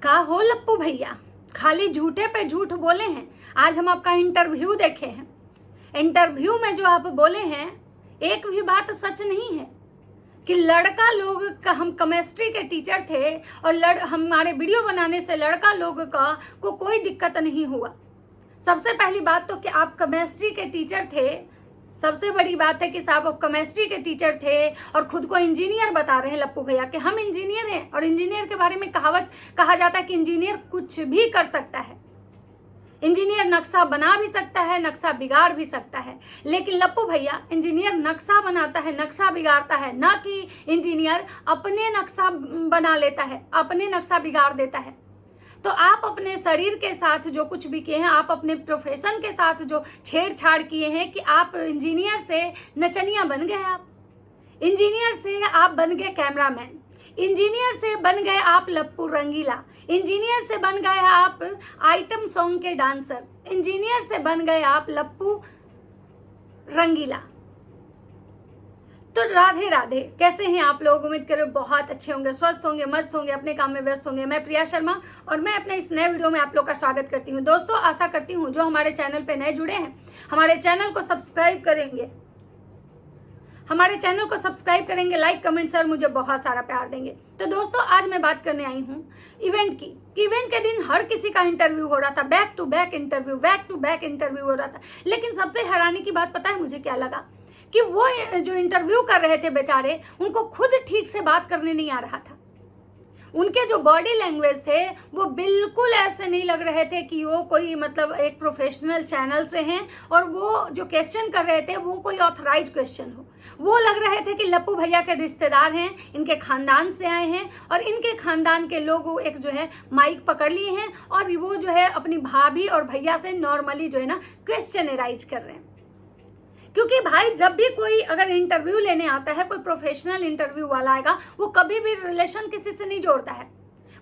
का हो लप्पू भैया, खाली झूठे पे झूठ बोले हैं। आज हम आपका इंटरव्यू देखे हैं। इंटरव्यू में जो आप बोले हैं एक भी बात सच नहीं है कि लड़का लोग का, हम केमिस्ट्री के टीचर थे और हमारे वीडियो बनाने से लड़का लोग का को कोई दिक्कत नहीं हुआ। सबसे पहली बात तो कि आप केमिस्ट्री के टीचर थे। सबसे बड़ी बात है कि साहब आप केमिस्ट्री के टीचर थे और खुद को इंजीनियर बता रहे हैं लप्पू भैया कि हम इंजीनियर हैं। और इंजीनियर के बारे में कहा जाता है कि इंजीनियर कुछ भी कर सकता है। इंजीनियर नक्शा बना भी सकता है, नक्शा बिगाड़ भी सकता है। लेकिन लप्पू भैया, इंजीनियर नक्शा बनाता है, नक्शा बिगाड़ता है, ना कि इंजीनियर अपने नक्शा बना लेता है, अपने नक्शा बिगाड़ देता है। तो आप अपने शरीर के साथ जो कुछ भी किए हैं, आप अपने प्रोफेशन के साथ जो छेड़छाड़ किए हैं कि आप इंजीनियर से नचनिया बन गए। आप इंजीनियर से आप बन गए कैमरामैन, इंजीनियर से बन गए आप लप्पू रंगीला, इंजीनियर से बन गए आप आइटम सॉन्ग के डांसर, इंजीनियर से बन गए आप लप्पू रंगीला। तो राधे राधे, कैसे हैं आप लोग? उम्मीद करें बहुत अच्छे होंगे, स्वस्थ होंगे, मस्त होंगे, अपने काम में व्यस्त होंगे। मैं प्रिया शर्मा और मैं अपने इस नए वीडियो में आप लोग का स्वागत करती हूं। दोस्तों, आशा करती हूं जो हमारे चैनल पे नए जुड़े हैं हमारे चैनल को सब्सक्राइब करेंगे, लाइक कमेंट और मुझे बहुत सारा प्यार देंगे। तो दोस्तों, आज मैं बात करने आई हूँ इवेंट की। इवेंट के दिन हर किसी का इंटरव्यू हो रहा था, बैक टू बैक इंटरव्यू हो रहा था। लेकिन सबसे हैरानी की बात पता है मुझे क्या लगा? कि वो जो इंटरव्यू कर रहे थे बेचारे, उनको खुद ठीक से बात करने नहीं आ रहा था। उनके जो बॉडी लैंग्वेज थे वो बिल्कुल ऐसे नहीं लग रहे थे कि वो कोई मतलब एक प्रोफेशनल चैनल से हैं और वो जो क्वेश्चन कर रहे थे वो कोई ऑथराइज क्वेश्चन हो। वो लग रहे थे कि लप्पू भैया के रिश्तेदार हैं, इनके खानदान से आए हैं और इनके खानदान के लोग एक जो है माइक पकड़ लिए हैं और वो जो है अपनी भाभी और भैया से नॉर्मली जो है ना क्वेश्चन एराइज कर रहे हैं। क्योंकि भाई, जब भी कोई अगर इंटरव्यू लेने आता है, कोई प्रोफेशनल इंटरव्यू वाला आएगा, वो कभी भी रिलेशन किसी से नहीं जोड़ता है।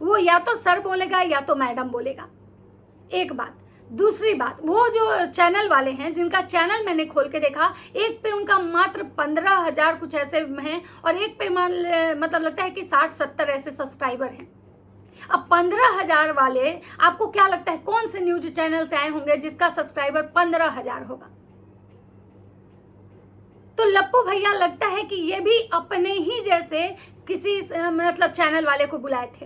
वो या तो सर बोलेगा या तो मैडम बोलेगा। एक बात। दूसरी बात, वो जो चैनल वाले हैं जिनका चैनल मैंने खोल के देखा, एक पे उनका मात्र 15,000 कुछ ऐसे हैं और एक पे मतलब लगता है कि 60-70 ऐसे सब्सक्राइबर हैं। अब 15,000 वाले, आपको क्या लगता है कौन से न्यूज चैनल से आए होंगे जिसका सब्सक्राइबर 15,000 होगा? तो लप्पू भैया लगता है कि ये भी अपने ही जैसे किसी मतलब चैनल वाले को बुलाए थे,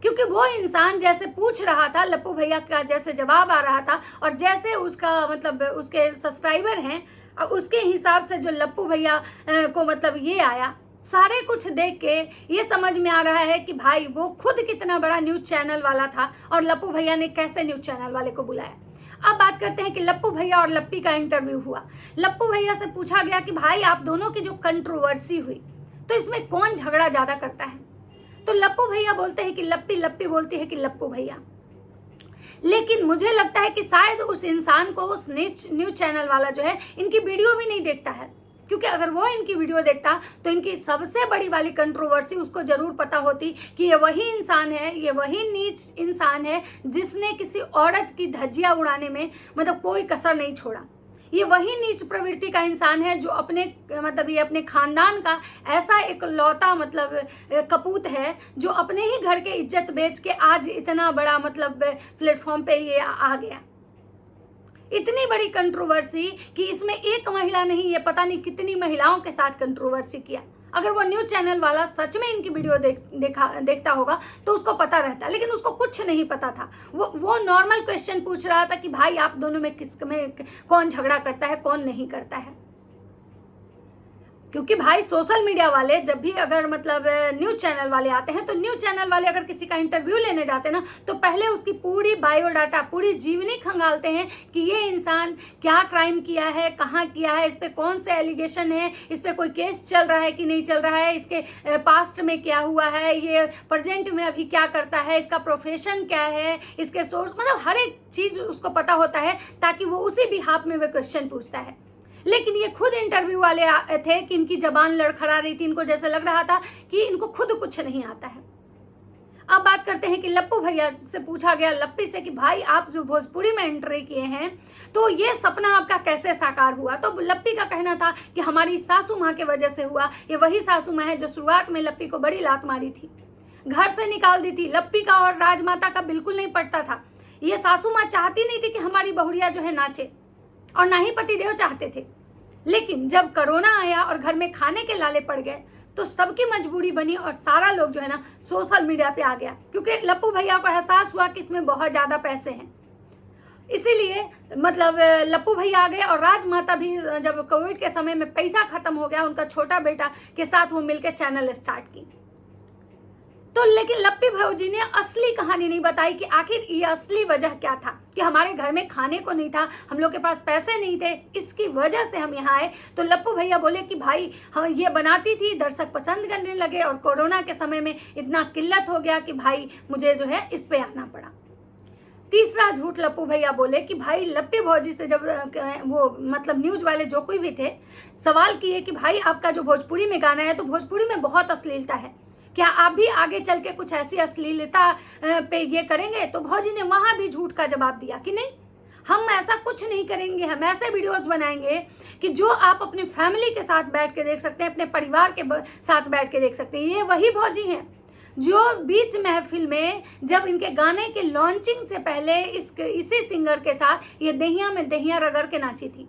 क्योंकि वो इंसान जैसे पूछ रहा था, लप्पू भैया का जैसे जवाब आ रहा था और जैसे उसका मतलब उसके सब्सक्राइबर हैं उसके हिसाब से जो लप्पू भैया को मतलब ये आया, सारे कुछ देख के ये समझ में आ रहा है कि भाई वो खुद कितना बड़ा न्यूज चैनल वाला था और लप्पू भैया ने कैसे न्यूज चैनल वाले को बुलाया। अब बात करते हैं कि लप्पू भैया और लप्पी का इंटरव्यू हुआ। लप्पू भैया से पूछा गया कि भाई आप दोनों की जो कंट्रोवर्सी हुई तो इसमें कौन झगड़ा ज्यादा करता है? तो लप्पू भैया बोलते हैं कि लप्पी, लप्पी बोलती है कि लप्पू भैया। लेकिन मुझे लगता है कि शायद उस इंसान को उस न्यूज चैनल वाला जो है इनकी वीडियो भी नहीं देखता है, क्योंकि अगर वो इनकी वीडियो देखता तो इनकी सबसे बड़ी वाली कंट्रोवर्सी उसको जरूर पता होती कि ये वही इंसान है, ये वही नीच इंसान है जिसने किसी औरत की धज्जियां उड़ाने में मतलब कोई कसर नहीं छोड़ा। ये वही नीच प्रवृत्ति का इंसान है जो अपने मतलब ये अपने खानदान का ऐसा एक लौता मतलब कपूत है जो अपने ही घर के इज्जत बेच के आज इतना बड़ा मतलब प्लेटफॉर्म पे ये आ गया। इतनी बड़ी कंट्रोवर्सी कि इसमें एक महिला नहीं, ये पता नहीं कितनी महिलाओं के साथ कंट्रोवर्सी किया। अगर वो न्यूज चैनल वाला सच में इनकी वीडियो देखता होगा तो उसको पता रहता, लेकिन उसको कुछ नहीं पता था। वो नॉर्मल क्वेश्चन पूछ रहा था कि भाई आप दोनों में किस में कौन झगड़ा करता है, कौन नहीं करता है। क्योंकि भाई सोशल मीडिया वाले जब भी अगर मतलब न्यूज चैनल वाले आते हैं तो न्यूज चैनल वाले अगर किसी का इंटरव्यू लेने जाते हैं ना तो पहले उसकी पूरी बायोडाटा, पूरी जीवनी खंगालते हैं कि ये इंसान क्या क्राइम किया है, कहाँ किया है, इस पे कौन से एलिगेशन है, इस पे कोई केस चल रहा है कि नहीं चल रहा है, इसके पास्ट में क्या हुआ है, ये प्रेजेंट में अभी क्या करता है, इसका प्रोफेशन क्या है, इसके सोर्स, मतलब हर एक चीज उसको पता होता है ताकि वो उसी बिहाफ में वो क्वेश्चन पूछता है। लेकिन ये खुद इंटरव्यू वाले थे कि इनकी जबान लड़खड़ा रही थी, इनको जैसे लग रहा था कि इनको खुद कुछ नहीं आता है। अब बात करते हैं कि लप्पू भैया से पूछा गया लप्पी से कि भाई आप जो भोजपुरी में एंट्री किए हैं तो ये सपना आपका कैसे साकार हुआ? तो लप्पी का कहना था कि हमारी सासू माँ के वजह से हुआ। ये वही सासू माँ है जो शुरुआत में लप्पी को बड़ी लात मारी थी। घर से निकाल दी थी। लप्पी का और राजमाता का बिल्कुल नहीं पटता था। ये सासू माँ चाहती नहीं थी कि हमारी बहुरिया जो है नाचे, और ना ही पतिदेव चाहते थे। लेकिन जब कोरोना आया और घर में खाने के लाले पड़ गए तो सबकी मजबूरी बनी और सारा लोग जो है ना सोशल मीडिया पे आ गया, क्योंकि लप्पू भैया को एहसास हुआ कि इसमें बहुत ज़्यादा पैसे हैं। इसीलिए मतलब लप्पू भैया आ गए और राजमाता भी जब कोविड के समय में पैसा खत्म हो गया, उनका छोटा बेटा के साथ वो मिलकर चैनल स्टार्ट की। तो लेकिन लप्पी भौजी ने असली कहानी नहीं बताई कि आखिर ये असली वजह क्या था, कि हमारे घर में खाने को नहीं था, हम लोग के पास पैसे नहीं थे, इसकी वजह से हम यहाँ आए। तो लप्पू भैया बोले कि भाई हम ये बनाती थी, दर्शक पसंद करने लगे और कोरोना के समय में इतना किल्लत हो गया कि भाई मुझे जो है इस पे आना पड़ा। तीसरा झूठ लप्पू भैया बोले कि भाई लप्पी भौजी से जब वो मतलब न्यूज वाले जो कोई भी थे सवाल किए कि भाई आपका जो भोजपुरी में गाना है तो भोजपुरी में बहुत अश्लीलता है, क्या आप भी आगे चल के कुछ ऐसी अश्लीलता पे ये करेंगे? तो भौजी ने वहां भी झूठ का जवाब दिया कि नहीं, हम ऐसा कुछ नहीं करेंगे, हम ऐसे वीडियोस बनाएंगे कि जो आप अपनी फैमिली के साथ बैठ के देख सकते हैं, अपने परिवार के साथ बैठ के देख सकते हैं। ये वही भौजी हैं जो बीच महफिल में जब इनके गाने के लॉन्चिंग से पहले इसी सिंगर के साथ ये दहिया में दहिया रगड़ के नाची थी।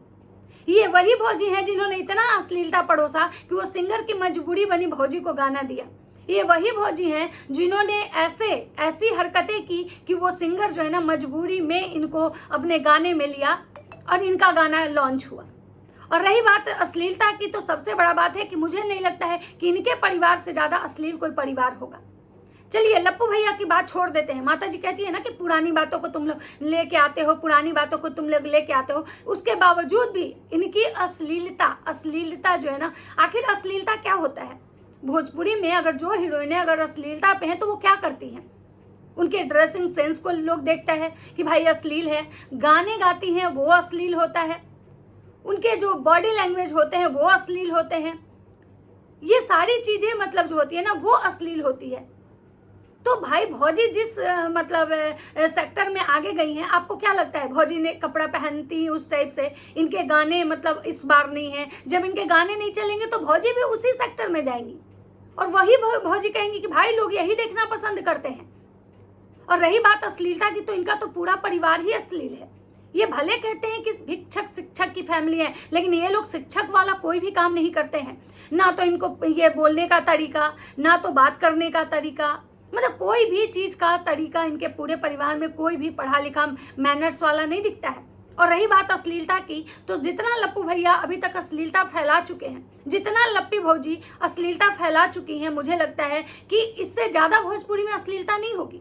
ये वही भौजी हैं जिन्होंने इतना अश्लीलता पड़ोसा कि वो सिंगर की मजबूरी बनी भौजी को गाना दिया। ये वही भौजी हैं जिन्होंने ऐसी हरकतें की कि वो सिंगर जो है ना मजबूरी में इनको अपने गाने में लिया और इनका गाना लॉन्च हुआ। और रही बात अश्लीलता की, तो सबसे बड़ा बात है कि मुझे नहीं लगता है कि इनके परिवार से ज़्यादा अश्लील कोई परिवार होगा। चलिए लप्पू भैया की बात छोड़ देते हैं। माता जी कहती है ना कि पुरानी बातों को तुम लोग लेके आते हो, पुरानी बातों को तुम लोग लेके आते हो, उसके बावजूद भी इनकी अश्लीलता जो है ना, आखिर अश्लीलता क्या होता है? भोजपुरी में अगर जो हीरोइनें अगर अश्लीलता पे हैं तो वो क्या करती हैं? उनके ड्रेसिंग सेंस को लोग देखते हैं कि भाई अश्लील है, गाने गाती हैं वो अश्लील होता है, उनके जो बॉडी लैंग्वेज होते हैं वो अश्लील होते हैं, ये सारी चीजें मतलब जो होती है ना वो अश्लील होती है। तो भाई भौजी जिस मतलब सेक्टर में आगे गई हैं, आपको क्या लगता है भौजी ने कपड़ा पहनती उस टाइप से? इनके गाने मतलब इस बार नहीं है, जब इनके गाने नहीं चलेंगे तो भौजी भी उसी सेक्टर में जाएंगी और वही भौजी कहेंगी कि भाई लोग यही देखना पसंद करते हैं। और रही बात अश्लीलता की, तो इनका तो पूरा परिवार ही अश्लील है। ये भले कहते हैं कि भिक्षक शिक्षक की फैमिली है, लेकिन ये लोग शिक्षक वाला कोई भी काम नहीं करते हैं। ना तो इनको ये बोलने का तरीका, ना तो बात करने का तरीका, मतलब कोई भी चीज का तरीका इनके पूरे परिवार में कोई भी पढ़ा लिखा मैनर्स वाला नहीं दिखता है। और रही बात अश्लीलता की, तो जितना लप्पू भैया अभी तक अश्लीलता फैला चुके हैं, जितना लप्पी भौजी अश्लीलता फैला चुकी हैं, मुझे लगता है कि इससे ज्यादा भोजपुरी में अश्लीलता नहीं होगी।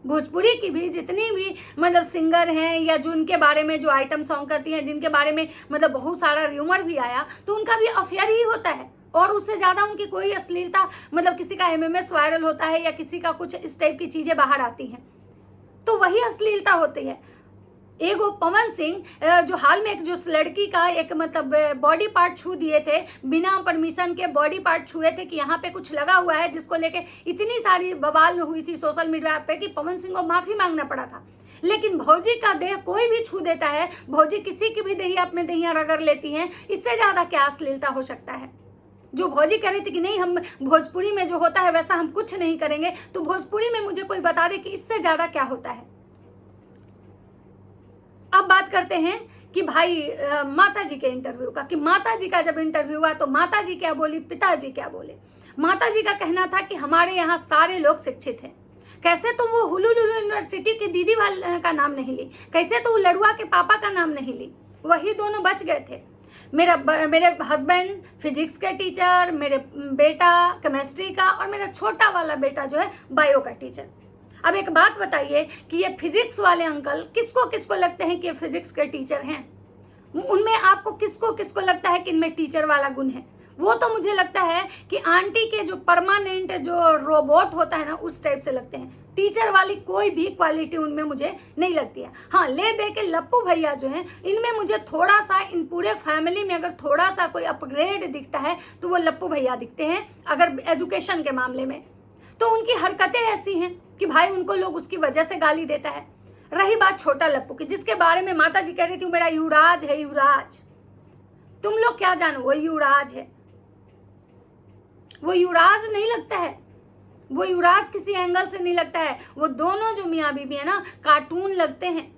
भोजपुरी की भी जितनी भी मतलब सिंगर हैं या जो उनके बारे में जो आइटम सॉन्ग करती हैं, जिनके बारे में मतलब बहुत सारा र्यूमर भी आया, तो उनका भी अफेयर ही होता है और उससे ज़्यादा उनकी कोई अश्लीलता मतलब किसी का एमएमएस वायरल होता है या किसी का कुछ इस टाइप की चीज़ें बाहर आती हैं, तो वही अश्लीलता होती है। एगो पवन सिंह जो हाल में एक जो लड़की का एक मतलब बॉडी पार्ट छू दिए थे, बिना परमिशन के बॉडी पार्ट छुए थे कि यहाँ पे कुछ लगा हुआ है, जिसको लेके इतनी सारी बवाल हुई थी सोशल मीडिया पे कि पवन सिंह को माफ़ी मांगना पड़ा था। लेकिन भौजी का देह कोई भी छू देता है, भौजी किसी की भी दहिया अपने दहिया रगड़ लेती हैं, इससे ज़्यादा क्या अश्लीलता हो सकता है? जो भौजी कह रही थी कि नहीं हम भोजपुरी में जो होता है वैसा हम कुछ नहीं करेंगे, तो भोजपुरी में मुझे कोई बता दे कि इससे ज़्यादा क्या होता है। अब बात करते हैं कि भाई माता जी के इंटरव्यू का, कि माता जी का जब इंटरव्यू हुआ तो माता जी क्या बोली, पिताजी क्या बोले। माता जी का कहना था कि हमारे यहाँ सारे लोग शिक्षित हैं। कैसे तो वो हुलुलुलु यूनिवर्सिटी की दीदी वाले का नाम नहीं ली, कैसे तो वो लड़ुआ के पापा का नाम नहीं ली, वही दोनों बच गए थे। मेरे हस्बैंड फिजिक्स के टीचर, मेरे बेटा केमिस्ट्री का और मेरा छोटा वाला बेटा जो है बायो का टीचर। अब एक बात बताइए कि ये फिजिक्स वाले अंकल किसको किसको लगते हैं कि ये फिजिक्स के टीचर हैं? उनमें आपको किसको किसको लगता है कि इनमें टीचर वाला गुण है? वो तो मुझे लगता है कि आंटी के जो परमानेंट जो रोबोट होता है ना, उस टाइप से लगते हैं। टीचर वाली कोई भी क्वालिटी उनमें मुझे नहीं लगती है। हाँ, ले दे के लप्पू भैया जो हैं, इनमें मुझे थोड़ा सा, इन पूरे फैमिली में अगर थोड़ा सा कोई अपग्रेड दिखता है तो वो लप्पू भैया दिखते हैं। अगर एजुकेशन के मामले में तो उनकी हरकतें ऐसी हैं कि भाई उनको लोग उसकी वजह से गाली देता है। रही बात छोटा लप्पू की, जिसके बारे में माता जी कह रही थी मेरा युवराज है, युवराज। तुम लोग क्या जानो वो युवराज है? वो युवराज नहीं लगता है, वो युवराज किसी एंगल से नहीं लगता है। वो दोनों जो मियाँ बीवी है ना, कार्टून लगते हैं।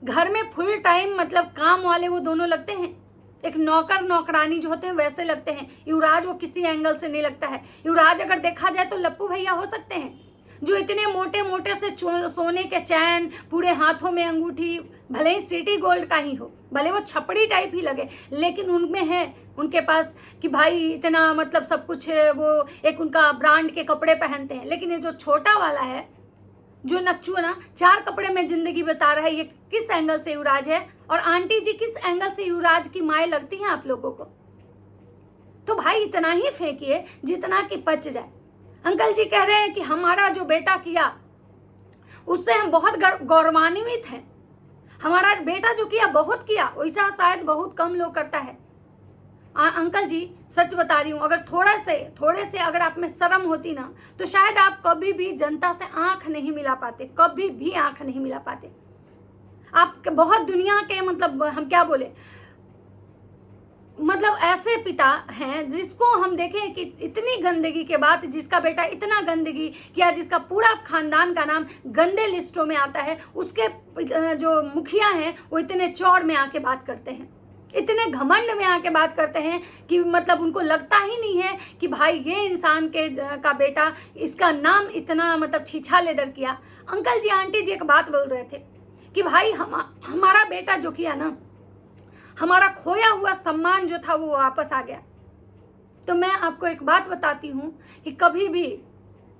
घर में फुल टाइम मतलब काम वाले वो दोनों लगते हैं। एक नौकर नौकरानी जो होते हैं वैसे लगते हैं। युवराज वो किसी एंगल से नहीं लगता है। युवराज अगर देखा जाए तो लप्पू भैया हो सकते हैं, जो इतने मोटे मोटे से सोने के चैन, पूरे हाथों में अंगूठी, भले ही सिटी गोल्ड का ही हो, भले वो छपड़ी टाइप ही लगे, लेकिन उनमें है उनके पास कि भाई इतना मतलब सब कुछ है। वो एक उनका ब्रांड के कपड़े पहनते हैं। लेकिन ये जो छोटा वाला है, जो नक्चू है ना, 4 कपड़े में जिंदगी बता रहा है, ये किस एंगल से युवराज है? और आंटी जी किस एंगल से युवराज की माएँ लगती हैं आप लोगों को? तो भाई इतना ही फेंकिए जितना कि पच जाए। अंकल जी कह रहे हैं कि हमारा जो बेटा किया उससे हम बहुत गौरवान्वित हैं। हमारा बेटा जो किया बहुत किया, वैसा शायद बहुत कम लोग करता है। अंकल जी सच बता रही हूँ, अगर थोड़े से अगर आप में शर्म होती ना, तो शायद आप कभी भी जनता से आंख नहीं मिला पाते, कभी भी आंख नहीं मिला पाते। आप बहुत दुनिया के मतलब हम क्या बोले, मतलब ऐसे पिता हैं जिसको हम देखें कि इतनी गंदगी के बाद जिसका बेटा इतना गंदगी किया, जिसका पूरा खानदान का नाम गंदे लिस्टों में आता है, उसके जो मुखिया हैं वो इतने चौड़ में आके बात करते हैं, इतने घमंड में आके बात करते हैं कि मतलब उनको लगता ही नहीं है कि भाई ये इंसान का बेटा, इसका नाम इतना मतलब छीछालेदर किया। अंकल जी आंटी जी एक बात बोल रहे थे कि भाई हमारा बेटा जो किया ना, हमारा खोया हुआ सम्मान जो था वो वापस आ गया। तो मैं आपको एक बात बताती हूँ कि कभी भी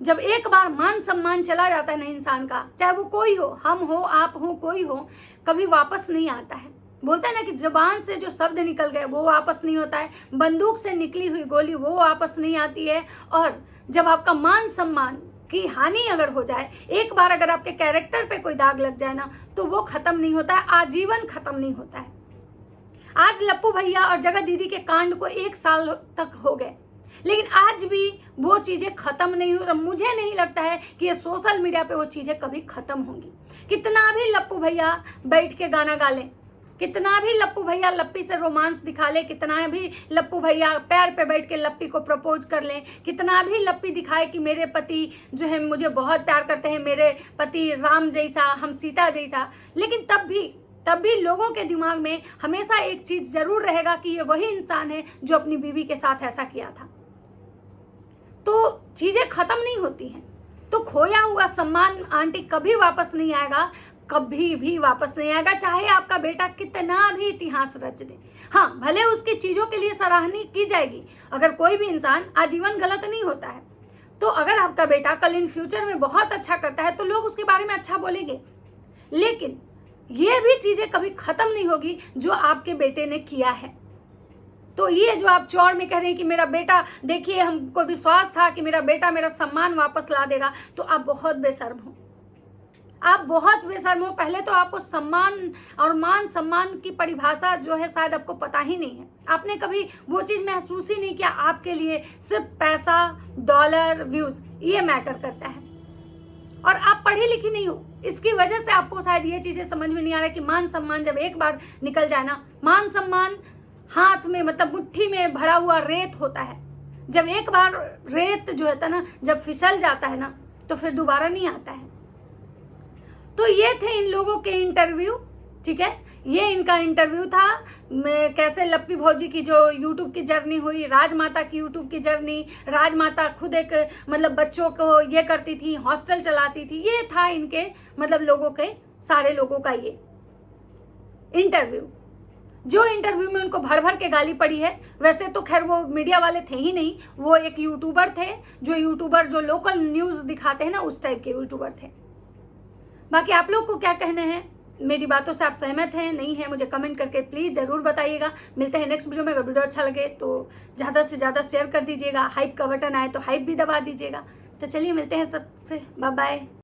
जब एक बार मान सम्मान चला जाता है ना इंसान का, चाहे वो कोई हो, हम हो, आप हो, कोई हो, कभी वापस नहीं आता है। बोलता है ना कि जुबान से जो शब्द निकल गए वो वापस नहीं होता है, बंदूक से निकली हुई गोली वो वापस नहीं आती है। और जब आपका मान सम्मान की हानि अगर हो जाए, एक बार अगर आपके कैरेक्टर पे कोई दाग लग जाए ना, तो वो खत्म नहीं होता है, आजीवन खत्म नहीं होता है। आज लप्पू भैया और जगत दीदी के कांड को 1 साल तक हो गए, लेकिन आज भी वो चीज़ें खत्म नहीं हो। मुझे नहीं लगता है कि ये सोशल मीडिया पे वो चीज़ें कभी खत्म होंगी। कितना भी लप्पू भैया बैठ के गाना गा लें, कितना भी लप्पू भैया लप्पी से रोमांस दिखा ले, कितना भी लप्पू भैया पैर पे बैठ के लप्पी को प्रपोज कर लें, कितना भी लप्पी दिखाए कि मेरे पति जो है मुझे बहुत प्यार करते हैं, मेरे पति राम जैसा, हम सीता जैसा, लेकिन तब भी लोगों के दिमाग में हमेशा एक चीज जरूर रहेगा कि ये वही इंसान है जो अपनी बीवी के साथ ऐसा किया था। तो चीजें खत्म नहीं होती हैं। तो खोया हुआ सम्मान आंटी कभी वापस नहीं आएगा, कभी भी वापस नहीं आएगा, चाहे आपका बेटा कितना भी इतिहास रच दे। हाँ, भले उसकी चीजों के लिए सराहनीय की जाएगी। अगर कोई भी इंसान आजीवन गलत नहीं होता है, तो अगर आपका बेटा कल इन फ्यूचर में बहुत अच्छा करता है तो लोग उसके बारे में अच्छा बोलेंगे, लेकिन ये भी चीजें कभी खत्म नहीं होगी जो आपके बेटे ने किया है। तो ये जो आप चौड़ में कह रहे हैं कि मेरा बेटा, देखिए हमको विश्वास था कि मेरा बेटा मेरा सम्मान वापस ला देगा, तो आप बहुत बेशर्म हो, आप बहुत बेशर्म हो। पहले तो आपको सम्मान और मान सम्मान की परिभाषा जो है शायद आपको पता ही नहीं है। आपने कभी वो चीज महसूस ही नहीं किया। आपके लिए सिर्फ पैसा, डॉलर, व्यूज ये मैटर करता है, और आप पढ़ी लिखी नहीं हो, इसकी वजह से आपको शायद ये चीजें समझ में नहीं आ रहा कि मान सम्मान जब एक बार निकल जाए ना, मान सम्मान हाथ में मतलब मुट्ठी में भरा हुआ रेत होता है। जब एक बार रेत जो होता है ना, जब फिसल जाता है ना, तो फिर दोबारा नहीं आता है। तो ये थे इन लोगों के इंटरव्यू, ठीक है, ये इनका इंटरव्यू था। कैसे लप्पी भौजी की जो यूट्यूब की जर्नी हुई, राजमाता की यूट्यूब की जर्नी, राजमाता खुद एक मतलब बच्चों को ये करती थी, हॉस्टल चलाती थी, ये था इनके मतलब लोगों के सारे लोगों का ये इंटरव्यू। जो इंटरव्यू में उनको भर भर के गाली पड़ी है, वैसे तो खैर वो मीडिया वाले थे ही नहीं, वो एक यूट्यूबर थे, जो लोकल न्यूज दिखाते हैं ना, उस टाइप के यूट्यूबर थे। बाकी आप लोग को क्या कहने हैं, मेरी बातों से आप सहमत हैं नहीं है, मुझे कमेंट करके प्लीज़ ज़रूर बताइएगा। मिलते हैं नेक्स्ट वीडियो में। अगर वीडियो अच्छा लगे तो ज़्यादा से ज़्यादा शेयर कर दीजिएगा, हाइप का बटन आए तो हाइप भी दबा दीजिएगा। तो चलिए मिलते हैं सबसे, बाय बाय।